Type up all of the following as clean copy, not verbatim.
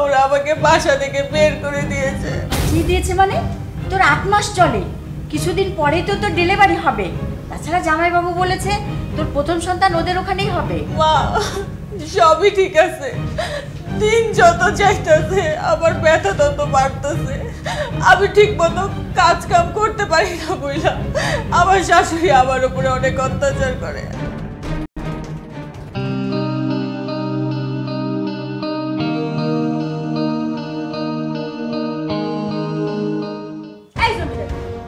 ওরা আমাকে বাসা থেকে বের করে দিয়েছে। কি দিয়েছে মানে? তোর 8 মাস চলে, কিছুদিন পরেই তো তোর ডেলিভারি হবে। তাছাড়া জামাইবাবু বলেছে তোর প্রথম সন্তান ওদের ওখানেই হবে। মা, সবই ঠিক আছে, দিন যত যাইতেছে আমার ব্যথা তত বাড়তেছে। আমি ঠিক মতো কাজ কাম করতে পারি না বইলা আমার শাশুড়ি আমার উপরে অনেক অত্যাচার করে।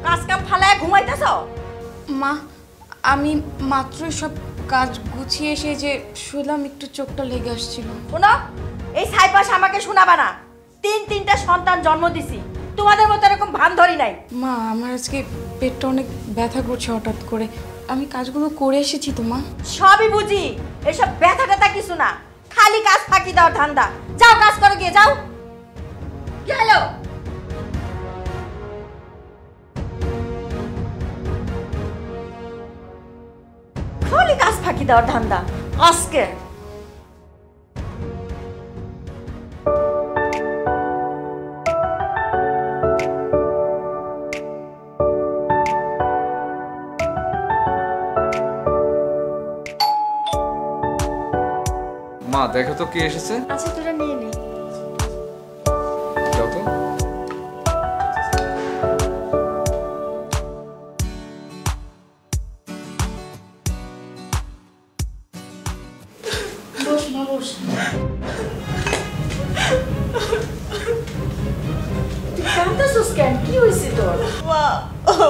কাজ কাম ফালায় ঘুমাইতেছ? মা, আমি মাত্রই সব কাজ গুছিয়ে এসে যে শুলাম, একটু চোখটা লেগে আসছিল। শোনো, এই ছাইপাশ আমাকে শোনাবা না। তিনটা সন্তান জন্ম দিছি, তোমাদের মতো এরকম ভান ধরি নাই। মা, আমার আজকে পেটটা অনেক ব্যথা করছে হঠাৎ করে। আমি কাজগুলো করে এসেছি তো মা। সবই বুঝি, এসব ব্যথা ট্যাথা কিছু না, খালি কাজ ফাঁকি দাও ধান্দা। যাও কাজ করো গিয়ে, যাও। কি হলো? খালি কাজ ফাঁকি দেওয়ার ধান্দা আজকে। মা, দেখো তো কে এসেছে। আচ্ছা, তোরা নিয়ে নে। যাও তো। বস মা, বস। কাঁদতেছিস কেন? কি হয়েছে তোর? মা,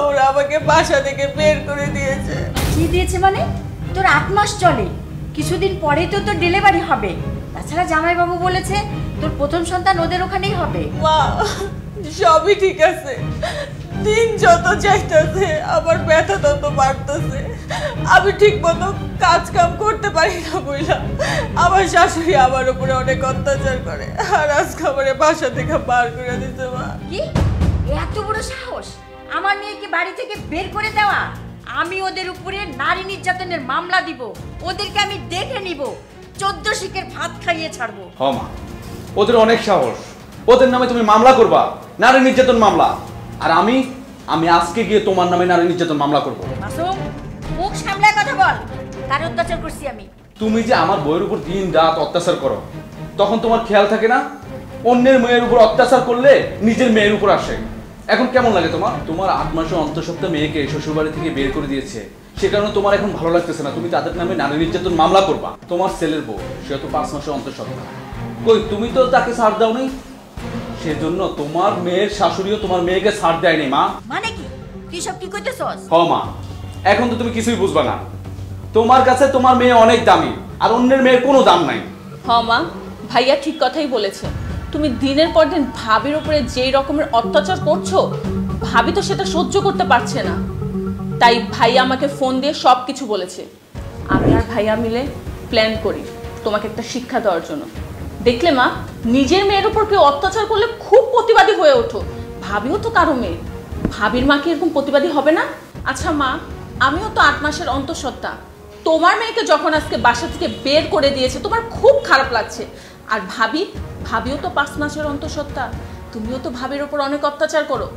ওরা আমাকে বাসা থেকে বের করে দিয়েছে। কি দিয়েছে মানে? তোর 8 মাস চলে, কিছুদিন পরেই তো তোর ডেলিভারি হবে। তাছাড়া জামাইবাবু বলেছে তোর প্রথম সন্তান ওদের ওখানেই হবে। মা, সবই ঠিক আছে, দিন যত যাইতেছে আমার ব্যথা তত বাড়তেছে। আমি ঠিক মতো কাজ কাম করতে পারি না বইলা আমার শাশুড়ি আমার উপরে অনেক অত্যাচার করে। আর আজকে আমার বাসা থেকে বার করে দিতে। মা, কি এত বড় সাহস আমার মেয়েকে বাড়ি থেকে বের করে দেওয়া? আমি ওদের উপরে নারী নির্যাতনের মামলা দিব, ওদেরকে আমি দেখে নিব, 14 শিকের ভাত খাইয়ে ছাড়বো। হ মা, ওদের অনেক সাহস, ওদের নামে তুমি মামলা করবা, নারী নির্যাতন মামলা। আর আমি আজকে গিয়ে তোমার নামে নারী নির্যাতন মামলা করব। মাসুম, মুখ সামলায় কথা বল। কার অত্যাচার করছি আমি? তুমি যে আমার বউয়ের উপর দিন রাত অত্যাচার করো, তখন তোমার খেয়াল থাকে না? অন্যের মেয়ের উপর অত্যাচার করলে নিজের মেয়ের উপর আসে। এখন কেমন লাগে তোমার? তোমার 8 মাসের অন্তঃসত্ত্বা মেয়েকে শ্বশুরবাড়ি থেকে বের করে দিয়েছে, সে কারণে তোমার এখন ভালো লাগতেছে না। তুমি তাদের নামে নারী নির্যাতন মামলা করবা। তোমার ছেলের বউ, সে তো 5 মাসের অন্তঃসত্ত্বা, কই তুমি তো তাকে ছাড় দাও নাই। সেজন্য তোমার মেয়ের শাশুড়িও তোমার মেয়েকে ছাড় দেয়নি। মা, মানে কি? তুই সব কি কইতেছস? হ মা, এখন তো তুমি কিছুই বুঝবা না। তোমার কাছে তোমার মেয়ে অনেক দামি, আর অন্যের মেয়ের কোনো দাম নাই। হ মা, ভাইয়া ঠিক কথাই বলেছে। তুমি দিনের পর দিন ভাবির উপরে যেই রকমের অত্যাচার করছো, ভাবি তো সেটা সহ্য করতে পারছে না। তাই ভাইয়া আমাকে ফোন দিয়ে সব কিছু বলেছে। আমি আর ভাইয়া মিলে প্ল্যান করি তোমাকে একটা শিক্ষা দেওয়ার জন্য। দেখলে মা, নিজের মেয়ের উপর কেউ অত্যাচার করলে খুব প্রতিবাদী হয়ে ওঠো। ভাবিও তো কারো মেয়ে, ভাবির মা কি এরকম প্রতিবাদী হবে না? আচ্ছা মা, আমিও তো 8 মাসের অন্তঃসত্ত্বা। তোমার মেয়েকে যখন আজকে বাসা থেকে বের করে দিয়েছে তোমার খুব খারাপ লাগছে। আর ভাবিও তো 5 মাসের অন্তঃসত্ত্বা। তুমিও তো ভাবির উপর অনেক অত্যাচার করো।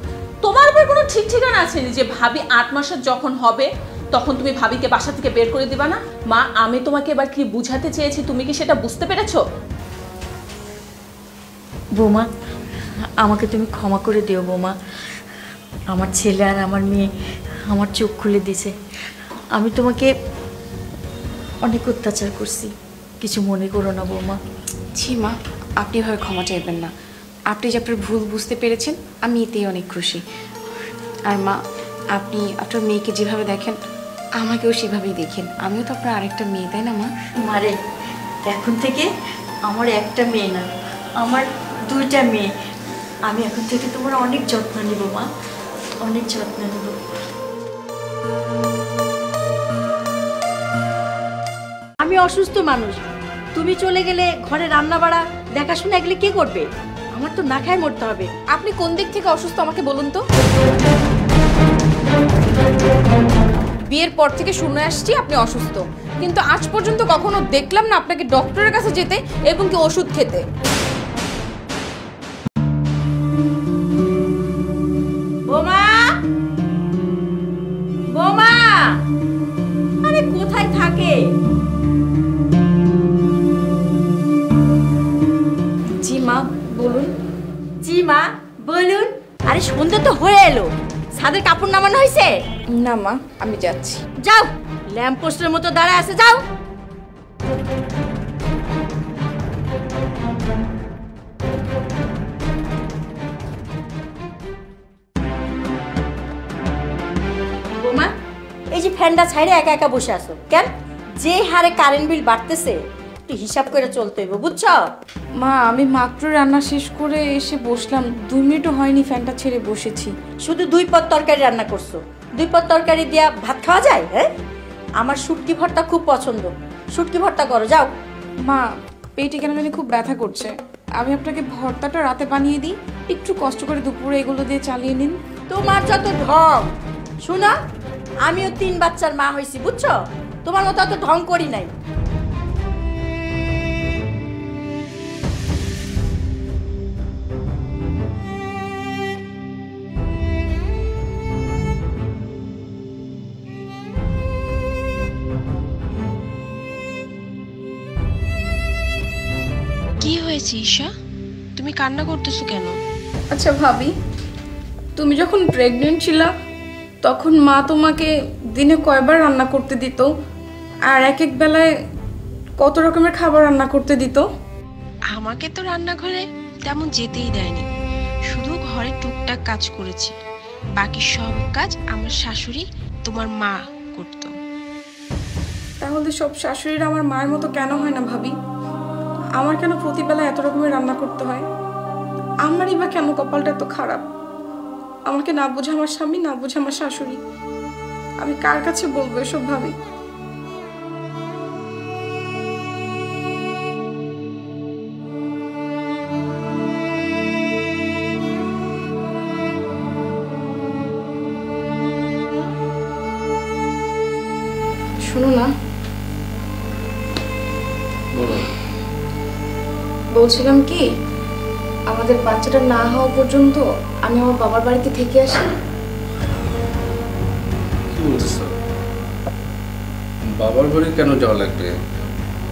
তোমার উপর কোনো ঠিক ঠিকানা আছে যে ভাবি 8 মাসের যখন হবে তখন তুমি ভাবিকে বাসা থেকে বের করে দিবা না? মা, আমি তোমাকে এবার কি বুঝাতে চেয়েছি, তুমি কি সেটা বুঝতে পেরেছো? বৌমা, আমাকে তুমি ক্ষমা করে দিও বৌমা। আমার ছেলে আর আমার মেয়ে আমার চোখ খুলে দিয়েছে। আমি তোমাকে অনেক অত্যাচার করছি, কিছু মনে করো না বৌমা। ছি মা, আপনি এভাবে ক্ষমা চাইবেন না। আপনি যে আপনার ভুল বুঝতে পেরেছেন, আমি এতেই অনেক খুশি। আর মা, আপনি আপনার মেয়েকে যেভাবে দেখেন আমাকেও সেভাবেই দেখেন। আমিও তো আপনার আরেকটা মেয়ে, তাই না মা? মারে, এখন থেকে আমার একটা মেয়ে না, আমার 2টা মেয়ে। আমি এখন থেকে তোমার অনেক যত্ন নিব মা, অনেক যত্ন নেব। আমি অসুস্থ মানুষ, তুমি চলে গেলে ঘরে রান্না বাড়া দেখাশোনা এগুলো কে করবে? আমার তো না খায় মরতে হবে। আপনি কোন দিক থেকে অসুস্থ আমাকে বলুন তো। বিয়ের পর থেকে শুনে আসছি আপনি অসুস্থ, কিন্তু আজ পর্যন্ত কখনো দেখলাম না আপনাকে ডক্টরের কাছে যেতে এবং কি ওষুধ খেতে। জি মা বলুন। জি মা বলুন। আরে সন্ধ্যা তো হয়ে এলো, ছাদের কাপড় নামানো হয়েছে? না মা, আমি যাচ্ছি। যাও, ল্যাম্প পোস্টের মতো দাঁড়ায় আছে, যাও। বৌমা, এই যে ফ্যানটা ছাইরে একা একা বসে আছো কেন? যে হারে কারেন্ট বিল বাড়তেছে, একটু হিসাব করে চলতে হইব, বুঝছো? মা, আমি মাত্র রান্না শেষ করে এসে বসলাম, 2 মিনিটও হয়নি ফ্যানটা ছেড়ে বসেছি। শুধু 2 পদ তরকারি রান্না করছো, 2 পদ তরকারি দিয়া ভাত খাওয়া যায়? হ্যাঁ, আমার শুটকি ভর্তা খুব পছন্দ, শুটকি ভর্তা করো, যাও। মা, পেটে কেন জানি খুব ব্যথা করছে, আমি আপনাকে ভর্তাটা রাতে বানিয়ে দিই, একটু কষ্ট করে দুপুরে এগুলো দিয়ে চালিয়ে নিন। তোমার যত ঢং, শোনো, আমিও 3 বাচ্চার মা হয়েছি, বুঝছো? তোমার মতো অত ঢং করি নাই। কি হয়েছে ঈশা, তুমি কান্না করতেছো কেন? আচ্ছা ভাবি, তুমি যখন প্রেগনেন্ট ছিলা তখন মা তোমাকে দিনে কয়বার রান্না করতে দিত, আর এক এক বেলায় কত রকমের খাবার রান্না করতে দিত? আমাকে তো রান্নাঘরে তেমন যেতেই দেয়নি, শুধু ঘরে টুকটাক কাজ করেছি, বাকি সব কাজ আমার শাশুড়ি, তোমার মা করতো। তাহলে সব শাশুড়িরা আমার মায়ের মতো কেন হয় না ভাবি? আমার কেন প্রতিবেলা এত রকমের রান্না করতে হয়? আমারই বা কেন কপালটা এত খারাপ? আমাকে না বোঝে আমার স্বামী, না বোঝে আমার শাশুড়ি, আমি কার কাছে বলবো এসব ভাবি? শোনো না, বলছিলাম কি, আমাদের বাচ্চাটা না হওয়া পর্যন্ত আমি আমার বাবার বাড়িতে থেকে আসি। কি বলছো? বাবার বাড়ি কেন যাওয়া লাগবে?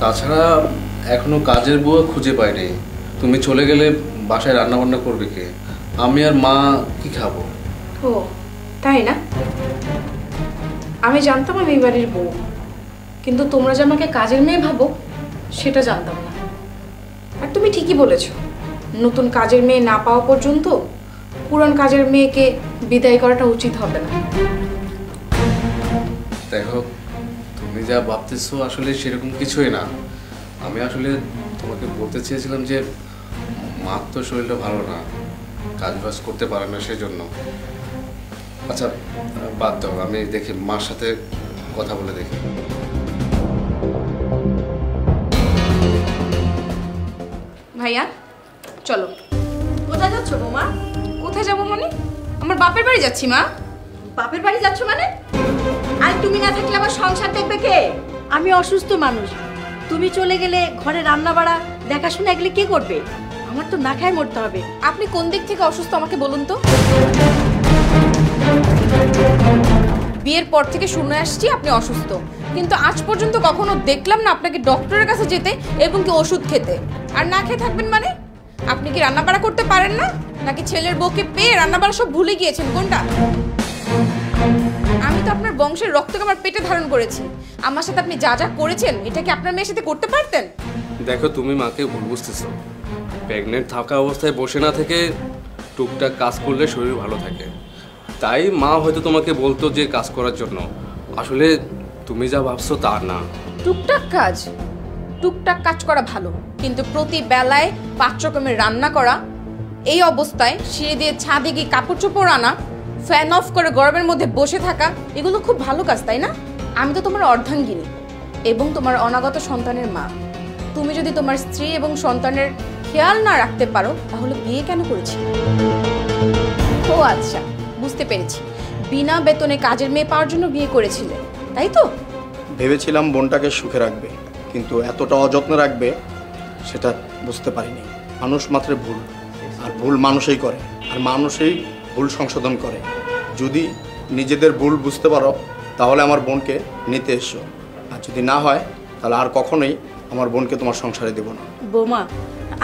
তাছাড়া এখনো কাজের বউ খুঁজে পাইনি। তুমি চলে গেলে বাসায় রান্না বান্না করবে কে? আমি আর মা কি খাবো? ও তাই না? আমি জানতাম আমি এই বাড়ির বউ, কিন্তু তোমরা যে আমাকে কাজের মেয়ে ভাবো সেটা জানতাম না। আর তুমি ঠিকই বলেছো, নতুন কাজের মেয়ে না পাওয়া পর্যন্ত পুরান কাজের মেয়েকে বিদায় করাটা উচিত হবে না। দেখো, তুমি যা ভাবতেছো আসলে সেরকম কিছুই না। আমি আসলে তোমাকে বলতে চেয়েছিলাম যে মার তো শরীরটা ভালো না, কাজ বাজ করতে পারে না, সেই জন্য। আচ্ছা বাদ দাও, আমি দেখি মার সাথে কথা বলে দেখি। ভাইয়া চলো। কোথায় যাচ্ছ বৌমা? কোথায় যাবো মানে? আমার বাপের বাড়ি যাচ্ছি মা। বাপের বাড়ি যাচ্ছ মানে? আর তুমি না থাকলে আমার সংসার দেখবে কে? আমি অসুস্থ মানুষ, তুমি চলে গেলে ঘরে রান্না বাড়া দেখাশোনা এগুলো কে করবে? আমার তো না খায় মরতে হবে। আপনি কোন দিক থেকে অসুস্থ আমাকে বলুন তো? বিয়ের পর থেকে শুনে আসছি আপনি অসুস্থ, কিন্তু আজ পর্যন্ত কখনো দেখলাম না আপনাকে ডক্টরের কাছে যেতে এবং কি ওষুধ খেতে। আর না খেয়ে থাকবেন মানে? আপনি কি রান্নাবাড়া করতে পারেন না, নাকি ছেলের বউকে পেয়ে রান্নাবাড়া সব ভুলে গিয়েছেন? কোনটা? আমি তো আপনার বংশের রক্তকে আমার পেটে ধারণ করেছি, আমার সাথে আপনি যা যা করেছেন এটা কি আপনার মেয়ের সাথে করতে পারতেন? দেখো, তুমি মাকে ভুল বুঝতেছো। প্রেগনেন্ট থাকা অবস্থায় বসে না থেকে টুকটাক কাজ করলে শরীর ভালো থাকে, তাই মা হয়তো তোমাকে বলতো যে কাজ করার জন্য। আসলে তুমি যা ভাবছো তা না। টুকটাক কাজ, টুকটাক কাজ করা ভালো, কিন্তু প্রতি বেলায় 5 রকমের রান্না করা, এই অবস্থায় সিঁড়ি দিয়ে ছাদে গিয়ে কাপড় চোপড় আনা, ফ্যান অফ করে গরমের মধ্যে বসে থাকা, এগুলো খুব ভালো কাজ, তাই না? আমি তো তোমার অর্ধাঙ্গিনী এবং তোমার অনাগত সন্তানের মা। তুমি যদি তোমার স্ত্রী এবং সন্তানের খেয়াল না রাখতে পারো তাহলে বিয়ে কেন করেছি? ও আচ্ছা, বুঝতে পেরেছি, বিনা বেতনে কাজের মেয়ে পাওয়ার জন্য বিয়ে করেছিলে, তাই তো? ভেবেছিলাম বোনটাকে সুখে রাখবে, কিন্তু এতটা অযত্ন রাখবে সেটা বুঝতে পারিনি। মানুষ মাত্র ভুল, আর ভুল মানুষই করে, আর মানুষই ভুল সংশোধন করে। যদি নিজেদের ভুল বুঝতে পারো তাহলে আমার বোনকে নিতে এসো, আর যদি না হয় তাহলে আর কখনোই আমার বোনকে তোমার সংসারে দেব না। বৌমা,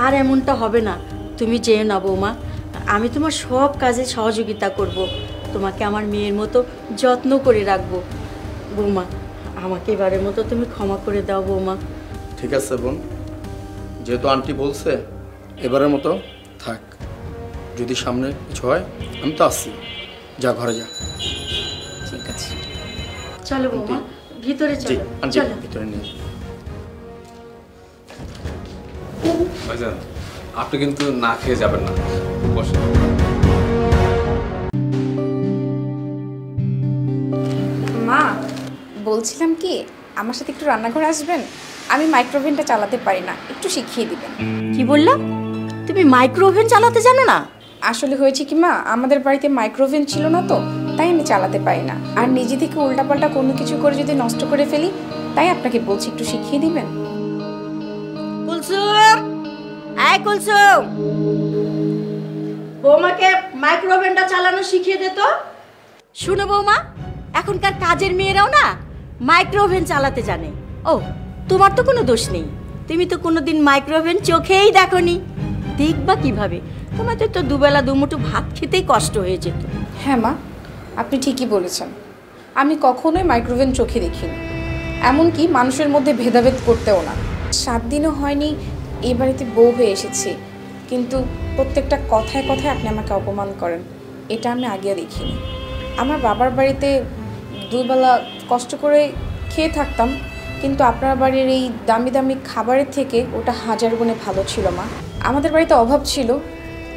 আর এমনটা হবে না। তুমি যেও না বৌমা, আমি তোমার সব কাজে সহযোগিতা করব, তোমাকে আমার মেয়ের মতো যত্ন করে রাখবো। বৌমা, আমাকে এবারের মতো তুমি ক্ষমা করে দাও বৌমা। ঠিক আছে বোন, যেহেতু আন্টি বলছে এবারের মতো থাক, যদি সামনে কিছু হয় আমি তো আসছি। যা ঘরে যা। ঠিক আছে। চলো বৌমা, ভিতরে জি চলো। আন্টি চলো। ভিতরে নিয়ে ভাইজান, আপনি কিন্তু না খেয়ে যাবেন না, বসেন। মা, বলছিলাম কি আমার সাথে একটু রান্নাঘরে আসবেন? আমি মাইক্রোওভেনটা চালাতে পারি না, একটু শিখিয়ে দিবেন। কি বললা? তুমি মাইক্রোওভেন চালাতে জানো না? আসলে হয়েছে কি মা, আমাদের বাড়িতে মাইক্রোওভেন ছিল না তো, তাই আমি চালাতে পারি না। আর নিজে থেকে উল্টাপাল্টা কোনো কিছু করে যদি নষ্ট করে ফেলি, তাই আপনাকে বলছি একটু শিখিয়ে দিবেন। কুলসুম, আয় কুলসুম, বৌমাকে মাইক্রোওভেনটা চালানো শিখিয়ে দে তো। শুনো বৌমা, এখনকার কাজের মেয়েরাও না মাইক্রোওভেন চালাতে জানে। ও, তোমার তো কোনো দোষ নেই, তুমি তো কোনোদিন মাইক্রোওভেন চোখেই দেখোনি, দেখবা কিভাবে? তোমাদের তো দুবেলা দুমুঠো ভাত খেতেই কষ্ট হয়ে যেত। হ্যাঁ মা, আপনি ঠিকই বলেছেন, আমি কখনোই মাইক্রোওভেন চোখে দেখিনি, এমনকি মানুষের মধ্যে ভেদাভেদ করতেও না। 7 দিনও হয়নি এই বাড়িতে বউ হয়ে এসেছি, কিন্তু প্রত্যেকটা কথায় কথায় আপনি আমাকে অপমান করেন, এটা আমি আগে দেখিনি। আমার বাবার বাড়িতে দুবেলা কষ্ট করে খেয়ে থাকতাম, কিন্তু আপনার বাড়ির এই দামি দামি খাবারের থেকে ওটা 1000 গুণে ভালো ছিল মা। আমাদের বাড়িতে অভাব ছিল,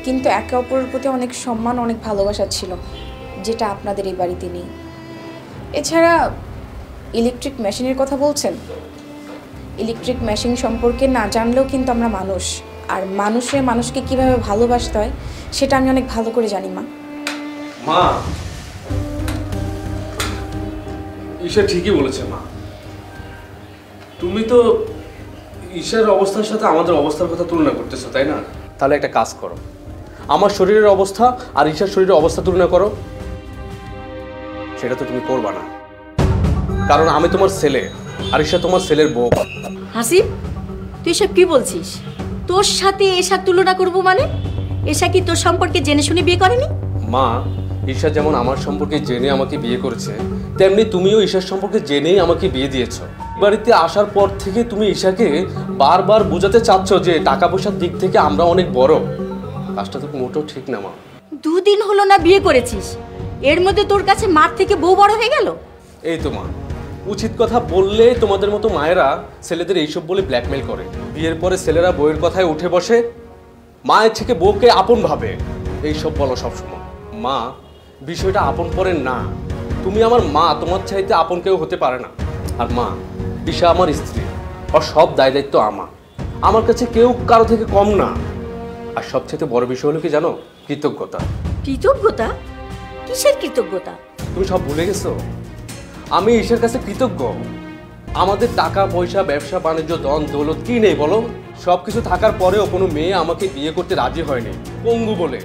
কিন্তু একে অপরের প্রতি অনেক সম্মান, অনেক ভালোবাসা ছিল, যেটা আপনাদের এই বাড়িতে নেই। এছাড়া ইলেকট্রিক মেশিনের কথা বলছেন, ইলেকট্রিক মেশিন সম্পর্কে না জানলেও কিন্তু আমরা মানুষ, আর মানুষকে কিভাবে ভালোবাসতে হয় সেটা আমি অনেক ভালো করে জানি মা। মা, ঈশা ঠিকই বলেছে মা। তুমি তো ঈশার অবস্থার সাথে আমাদের অবস্থার কথা তুলনা করতেছো, তাই না? তাহলে একটা কাজ করো, আমার শরীরের অবস্থা আর ঈশার শরীরের অবস্থা তুলনা করো। সেটা তো তুমি করবা না, কারণ আমি তোমার ছেলে আর ঈশা তোমার ছেলের বউ। হাসিব, তুই সব কি বলছিস? তোর সাথে এশার তুলনা করবো মানে? এশা কি তোর সম্পর্কে জেনে শুনে বিয়ে করেনি? মা, ঈশা যেমন আমার সম্পর্কে জেনে আমাকে বিয়ে করেছে, তেমনি তুমিও ঈশার সম্পর্কে জেনেই আমাকে বিয়ে দিয়েছো। বাড়িতে আসার পর থেকে তুমি ঈশাকে বারবার বোঝাতে চাচ্ছ যে টাকা পয়সার দিক থেকে আমরা অনেক বড়। কাজটা তো মোটেও ঠিক না মা। 2 দিন হলো না বিয়ে করেছিস, এর মধ্যে তোর কাছে মার থেকে বউ বড় হয়ে গেল? এই তো মা, উচিত কথা বললে তোমাদের মতো মায়েরা ছেলেদের এইসব বলে ব্ল্যাকমেল করে। বিয়ের পরে ছেলেরা বউয়ের কথায় উঠে বসে, মায়ের থেকে বউকে আপন ভাবে, এইসব বলো সবসময়। মা, বিষয়টা আপন পরের না, তুমি আমার মা, তোমার চাইতে আপন কেউ হতে পারে না। আর মা, ঈশা আমার স্ত্রী, আর সব দায় দায়িত্ব আমার কাছে কেউ কারো থেকে কম না। আর সবচেয়ে বড় বিষয় হলো কি জানো? কৃতজ্ঞতা। কৃতজ্ঞতা? কিসের কৃতজ্ঞতা? তুমি সব ভুলে গেছো? আমি ঈশার কাছে কৃতজ্ঞ। আমাদের টাকা পয়সা, ব্যবসা বাণিজ্য, ধন দৌলত কি নেই বলো? সবকিছু থাকার পরেও কোনো মেয়ে আমাকে বিয়ে করতে রাজি হয়নি, পঙ্গু বলে।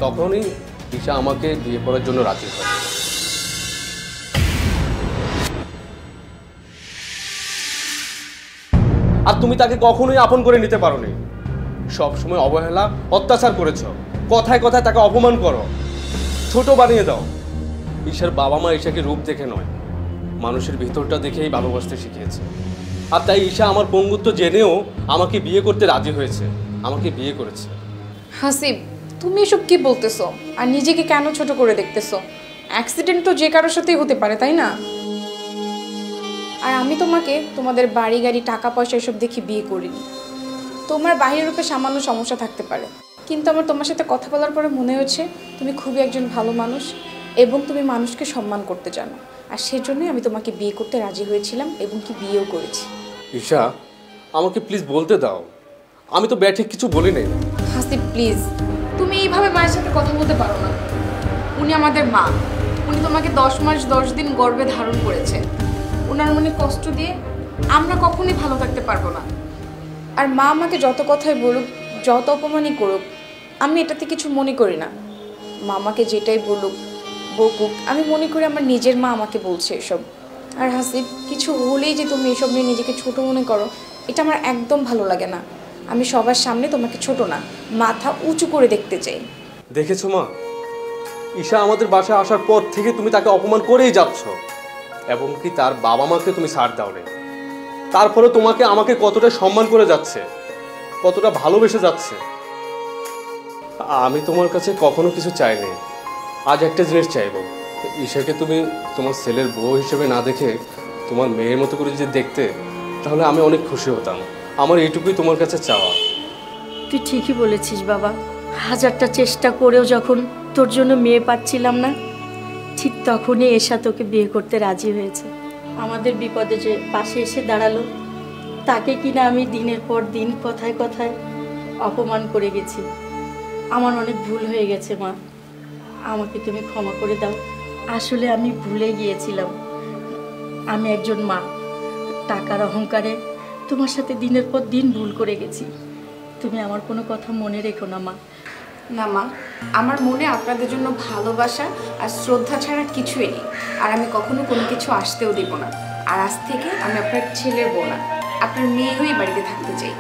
তখনই ঈশা আমাকে বিয়ে করার জন্য রাজি হয়। আর তুমি তাকে কখনোই আপন করে নিতে পারোনি, সবসময় অবহেলা, অত্যাচার করেছ, কথায় কথায় তাকে অপমান করো, ছোট বানিয়ে দাও। ঈশার বাবা মা ঈশাকে রূপ দেখে নয়, মানুষের ভিতরটা দেখেই ভালোবাসতে শিখিয়েছে। আর তাই ঈশা আমার পঙ্গুত্ব জেনেও আমাকে বিয়ে করতে রাজি হয়েছে, আমাকে বিয়ে করেছে। হাসিব, তুমি এসব কি বলতেছো? আর নিজেকে কেন ছোট করে দেখতেছো? অ্যাক্সিডেন্ট তো যে কারোর সাথেই হতে পারে, তাই না? আর আমি তোমাকে তোমাদের বাড়ি গাড়ি, টাকা পয়সা এসব দেখে বিয়ে করিনি। তোমার বাহিরের রূপে সামান্য সমস্যা থাকতে পারে, কিন্তু আমার তোমার সাথে কথা বলার পরে মনে হচ্ছে তুমি খুবই একজন ভালো মানুষ এবং তুমি মানুষকে সম্মান করতে জানো। আর সেজন্যই আমি তোমাকে বিয়ে করতে রাজি হয়েছিলাম এবং কি বিয়েও করেছি। ঈশা, আমাকে প্লিজ বলতে দাও, আমি তো ব্যাঠিক কিছু বলি নাই। হাসিব প্লিজ, তুমি এইভাবে মায়ের সাথে কথা বলতে পারো না। উনি আমাদের মা, উনি তোমাকে 10 মাস 10 দিন গর্ভে ধারণ করেছে। ওনার মনে কষ্ট দিয়ে আমরা কখনোই ভালো থাকতে পারবো না। আর মা আমাকে যত কথাই বলুক, যত অপমানই করুক, আমি এটাতে কিছু মনে করি না। মা আমাকে যেটাই বলুক, বকুক, আমি মনে করি আমার নিজের মা আমাকে বলছে এসব। আর হাসিব, কিছু হলেই যে তুমি এসব নিয়ে নিজেকে ছোট মনে করো, এটা আমার একদম ভালো লাগে না। আমি সবার সামনে তোমাকে ছোট না, মাথা উঁচু করে দেখতে চাই। দেখেছো মা, ঈশা আমাদের বাসায় আসার পর থেকে তুমি তাকে অপমান করেই যাচ্ছ, এবং কি তার বাবা মাকে তুমি ছাড় দাও রে। তারপরে তোমাকে আমাকে কতটা সম্মান করে যাচ্ছে, কতটা ভালোবেসে যাচ্ছে। আমি তোমার কাছে কখনো কিছু চাইনি, আজ একটা জিনিস চাইবো, ঈশাকে তুমি তোমার ছেলের বউ হিসেবে না দেখে তোমার মেয়ের মতো করে যদি দেখতে, তাহলে আমি অনেক খুশি হতাম। আমার এইটুকুই তোমার কাছে চাওয়া। তুই ঠিকই বলেছিস বাবা, হাজারটা চেষ্টা করেও যখন তোর জন্য মেয়ে পাচ্ছিলাম না, ঠিক তখনই এশা তোকে বিয়ে করতে রাজি হয়েছে। আমাদের বিপদে যে পাশে এসে দাঁড়ালো, তাকে কিনা আমি দিনের পর দিন কথায় কথায় অপমান করে গেছি। আমার অনেক ভুল হয়ে গেছে মা, আমাকে তুমি ক্ষমা করে দাও। আসলে আমি ভুলে গিয়েছিলাম আমি একজন মা, টাকার অহংকারে তোমার সাথে দিনের পর দিন ভুল করে গেছি। তুমি আমার কোনো কথা মনে রেখো না মা। না মা, আমার মনে আপনাদের জন্য ভালোবাসা আর শ্রদ্ধা ছাড়া কিছুই নেই, আর আমি কখনো কোনো কিছু আসতেও দেব না। আর আজ থেকে আমি আপনার ছেলের বউ না, আপনার মেয়ে হয়ে বাড়িতে থাকতে চাই।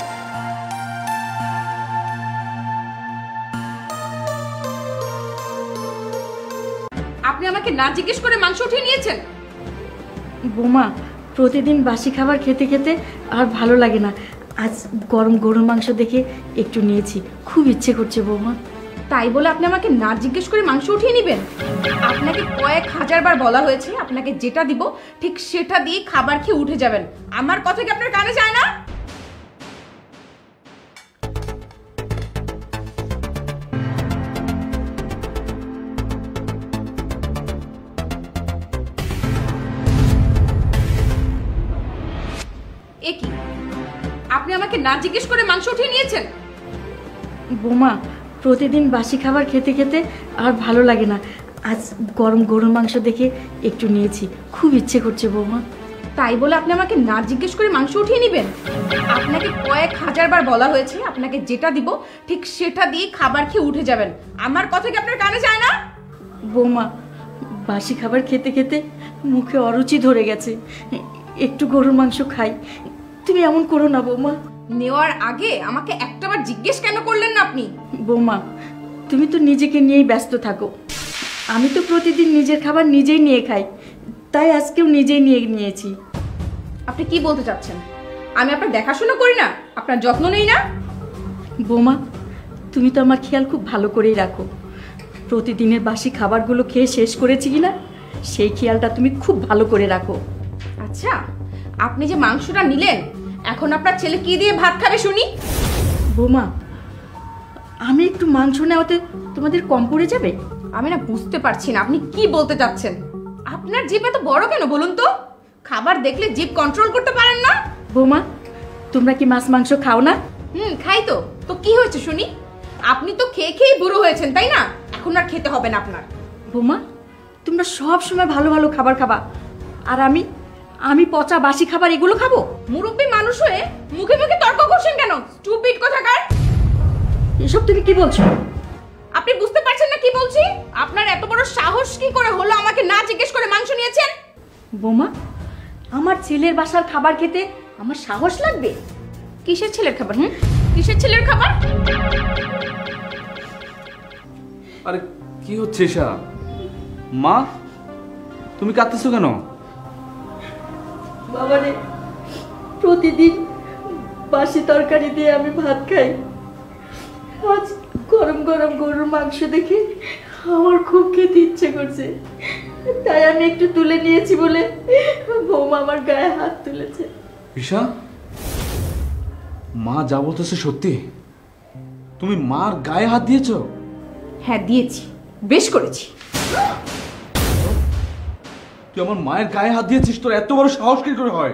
আপনি আমাকে না জিজ্ঞেস করে মাংস উঠিয়ে নিয়েছেন? বোমা, প্রতিদিন বাসি খাবার খেতে খেতে আর ভালো লাগে না, আজ গরম গরুর মাংস দেখে একটু নিয়েছি, খুব ইচ্ছে করছে বৌমা। তাই বলে আপনি আমাকে না জিজ্ঞেস করে মাংস উঠিয়ে নেবেন? আপনাকে কয়েক হাজার বার বলা হয়েছে আপনাকে যেটা দিব ঠিক সেটা দিয়ে খাবার খেয়ে উঠে যাবেন। আমার কথা কি আপনার কানে যায় না? এ কি, আপনি আমাকে না জিজ্ঞেস করে মাংস উঠিয়ে নিয়েছেন? বোমা, প্রতিদিন বাসি খাবার খেতে খেতে আর ভালো লাগে না, আজ গরম গরুর মাংস দেখে একটু নিয়েছি, খুব ইচ্ছে করছে বৌমা। তাই বলে আপনি আমাকে না জিজ্ঞেস করে মাংস উঠিয়ে নেবেন? আপনাকে কয়েক হাজার বার বলা হয়েছে আপনাকে যেটা দিব ঠিক সেটা দিয়ে খাবার খেয়ে উঠে যাবেন। আমার কথা কি আপনার কানে যায় না? বৌমা, বাসি খাবার খেতে খেতে মুখে অরুচি ধরে গেছে, একটু গরুর মাংস খাই। তুমি এমন করো না বৌমা। নেওয়ার আগে আমাকে একটাবার জিজ্ঞেস কেন করলেন না আপনি? বৌমা, তুমি তো নিজেকে নিয়েই ব্যস্ত থাকো, আমি তো প্রতিদিন নিজের খাবার নিজেই নিয়ে খাই, তাই আজকেও নিজেই নিয়ে নিয়েছি। আপনি কি বলতে চাচ্ছেন? আমি আপনার দেখাশোনা করি না, আপনার যত্ন নেই না? বৌমা, তুমি তো আমার খেয়াল খুব ভালো করেই রাখো, প্রতিদিনের বাসি খাবারগুলো খেয়ে শেষ করেছি কিনা সেই খেয়ালটা তুমি খুব ভালো করে রাখো। আচ্ছা, আপনি যে মাংসটা নিলেন, এখন আপনার ছেলে কি দিয়ে ভাত খাবে শুনি? বৌমা, আমি একটু মাংস নেওয়াতে তোমাদের কম পড়ে যাবে? আমি না বুঝতে পারছি না আপনি কি বলতে চাচ্ছেন। আপনার জিভ এত বড় কেন বলুন তো? খাবার দেখলে জিভ কন্ট্রোল করতে পারেন না? বৌমা, তোমরা কি মাছ মাংস খাও না? খাই তো। তো কি হয়েছে শুনি? আপনি তো খেয়ে খেয়ে বুড়ো হয়েছেন, তাই না? এখন আর খেতে হবে না আপনার। বৌমা, তোমরা সব সময় ভালো ভালো খাবার খাবা, আর আমি পচা বাসি খাবার এগুলো খাবো? মুরব্বী মানুষ হয়ে মুখে মুখে তর্ক করছেন কেন? স্টুপিড কোথাকার! এসব তুমি কি বলছো? আপনি বুঝতে পারছেন না কি বলছি? আপনার এত বড় সাহস কি করে হলো আমাকে না জিজ্ঞেস করে মাংস নিয়েছেন? বৌমা, আমার ছেলের বাসার খাবার খেতে আমার সাহস লাগবে? কিসের ছেলের খাবার? কিসের ছেলের খাবার? আরে কি হচ্ছে ঈশা? মা, তুমি কাঁদতেছো কেন? বাবারে, প্রতিদিন বাসি তরকারি দিয়ে আমি ভাত খাই, আজ গরম গরম গরুর মাংস দেখে আমার খুব খেতে ইচ্ছে করছে, তাই আমি একটু তুলে নিয়েছি বলে বৌমা আমার গায়ে হাত তুলেছে। ঈশা, মা যা বলতেছে সত্যি? তুমি মার গায়ে হাত দিয়েছো? হ্যাঁ দিয়েছি, বেশ করেছি। তুই আমার মায়ের গায়ে হাত দিয়েছিস? তোর এত বড় সাহস কি করে হয়?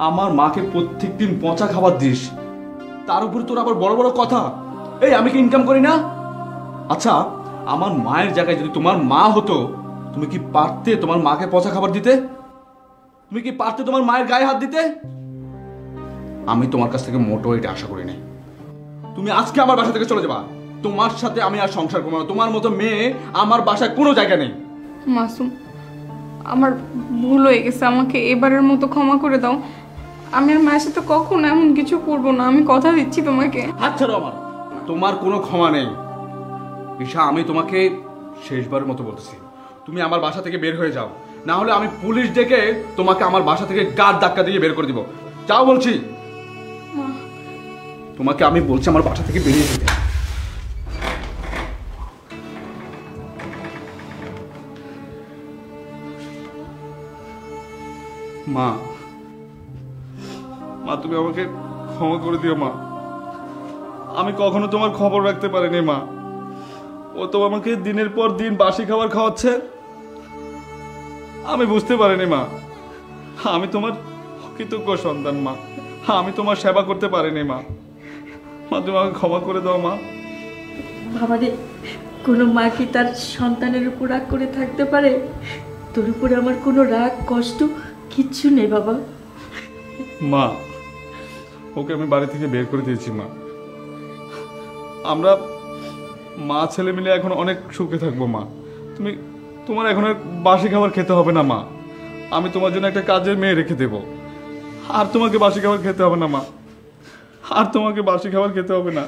আমার মাকে প্রত্যেকদিন পচা খাবার দিস, তার উপরে তোর আবার বড় বড় কথা। এই, আমি কি ইনকাম করি না? আচ্ছা, আমার মায়ের জায়গায় যদি তোমার মা হতো, তুমি কি পারতে তোমার মাকে পচা খাবার দিতে? তুমি কি পারতে তোমার মায়ের গায়ে হাত দিতে? আমি তোমার কাছ থেকে মোটো এটা আশা করি নাই। তুমি আজকে আমার বাসা থেকে চলে যাবা। তোমার সাথে আমি আর সংসার করবো না। তোমার মতো মেয়ে আমার বাসায় কোনো জায়গা নেই। মাসুম, আমার ভুল হয়ে গেছে, আমাকে এবারের মতো ক্ষমা করে দাও। আমি আর মায়ের সাথে কখনো এমন কিছু করবো না, আমি কথা দিচ্ছি তোমাকে। হাত ছাড়ো আমার, তোমার কোনো ক্ষমা নেই ঈশা। আমি তোমাকে শেষবারের মতো বলতেছি, তুমি আমার বাসা থেকে বের হয়ে যাও, না হলে আমি পুলিশ ডেকে তোমাকে আমার বাসা থেকে গাড় ধাক্কা দিয়ে বের করে দিব। যাও বলছি, তোমাকে আমি বলছি আমার বাসা থেকে বেরিয়ে যেতে। মা, মা তুমি আমাকে ক্ষমা করে দিও মা। আমি কখনো তোমার খবর রাখতে পারিনি মা। ও তো আমাকে দিনের পর দিন বাসি খাবার খাওয়াচ্ছে, আমি বুঝতে পারিনি মা। আমি তোমার কৃতজ্ঞ সন্তান মা, আমি তোমার সেবা করতে পারিনি মা। মা তুমি আমাকে ক্ষমা করে দাও মা। বাবা রে, কোনো মা কি তার সন্তানের উপর রাগ করে থাকতে পারে? তোর উপরে আমার কোনো রাগ কষ্ট কিচ্ছু নেই বাবা। মা, ওকে আমি বাড়ি থেকে বের করে দিয়েছি মা। আমরা মা ছেলে মিলে এখন অনেক সুখে থাকবো মা। তোমার এখন আর বাসি খাবার খেতে হবে না মা। আমি তোমার জন্য একটা কাজের মেয়ে রেখে দেব, আর তোমাকে বাসি খাবার খেতে হবে না মা। আর তোমাকে বাসি খাবার খেতে হবে না।